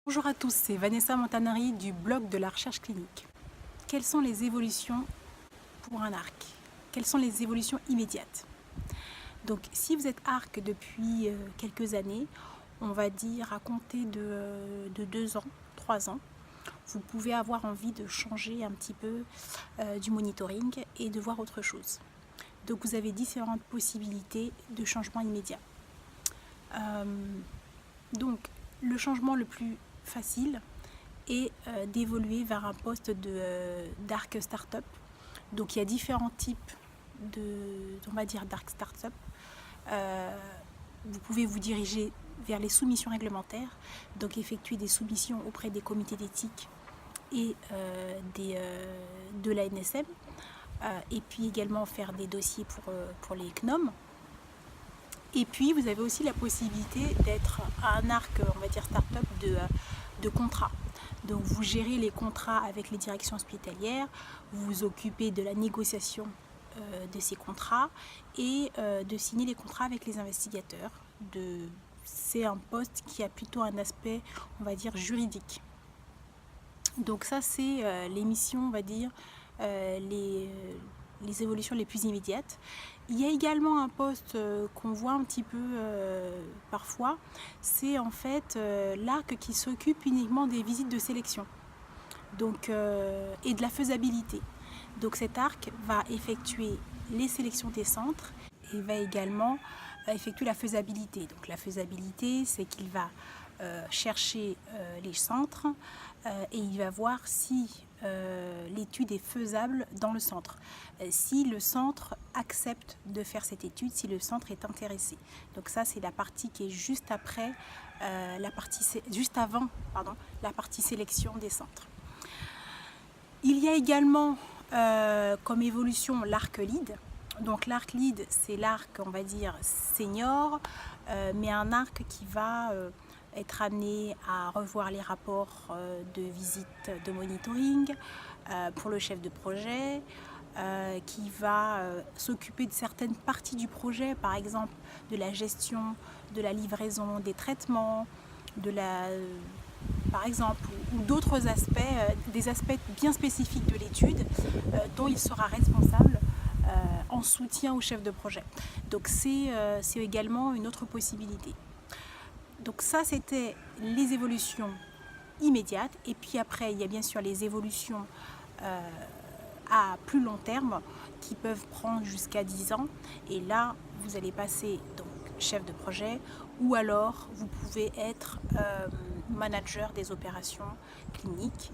Bonjour à tous, c'est Vanessa Montanari du blog de la recherche clinique. Quelles sont les évolutions pour un arc? Quelles sont les évolutions immédiates? Donc si vous êtes arc depuis quelques années, on va dire à compter de 2 ans, 3 ans, vous pouvez avoir envie de changer un petit peu du monitoring et de voir autre chose. Donc vous avez différentes possibilités de changement immédiat. Donc le changement le plus facile est d'évoluer vers un poste d'arc startup. Donc il y a différents types on va dire d'arc startup. Vous pouvez vous diriger vers les soumissions réglementaires, donc effectuer des soumissions auprès des comités d'éthique et de la NSM, et puis également faire des dossiers pour les CNOM. Et puis vous avez aussi la possibilité d'être un arc, on va dire start-up de contrat. Donc vous gérez les contrats avec les directions hospitalières, vous vous occupez de la négociation de ces contrats et de signer les contrats avec les investigateurs. C'est un poste qui a plutôt un aspect, on va dire, juridique. Donc ça c'est les missions, on va dire, les évolutions les plus immédiates. Il y a également un poste qu'on voit un petit peu parfois, c'est en fait l'arc qui s'occupe uniquement des visites de sélection donc, et de la faisabilité. Donc cet arc va effectuer les sélections des centres et va également effectuer la faisabilité. Donc la faisabilité, c'est qu'il va chercher les centres et il va voir si l'étude est faisable dans le centre, si le centre accepte de faire cette étude, si le centre est intéressé. Donc ça c'est la partie qui est juste après, juste avant la partie sélection des centres. Il y a également comme évolution l'arc lead. Donc l'arc lead, c'est l'arc, on va dire, senior, mais un arc qui va être amené à revoir les rapports de visite de monitoring pour le chef de projet, qui va s'occuper de certaines parties du projet, par exemple de la gestion de la livraison des traitements, par exemple, ou d'autres aspects, des aspects bien spécifiques de l'étude dont il sera responsable en soutien au chef de projet. Donc c'est également une autre possibilité. Donc ça c'était les évolutions immédiates, et puis après il y a bien sûr les évolutions à plus long terme qui peuvent prendre jusqu'à 10 ans, et là vous allez passer donc chef de projet, ou alors vous pouvez être manager des opérations cliniques.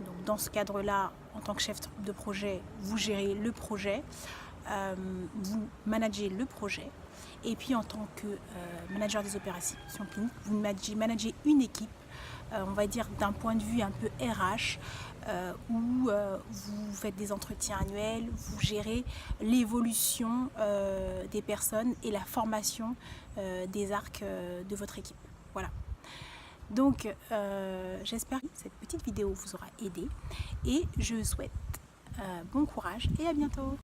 Donc dans ce cadre-là, en tant que chef de projet, vous gérez le projet, vous managez le projet, et puis en tant que manager des opérations cliniques, vous managez une équipe, on va dire d'un point de vue un peu RH, où vous faites des entretiens annuels, vous gérez l'évolution des personnes et la formation des arcs de votre équipe. Voilà. Donc j'espère que cette petite vidéo vous aura aidé, et je vous souhaite bon courage et à bientôt.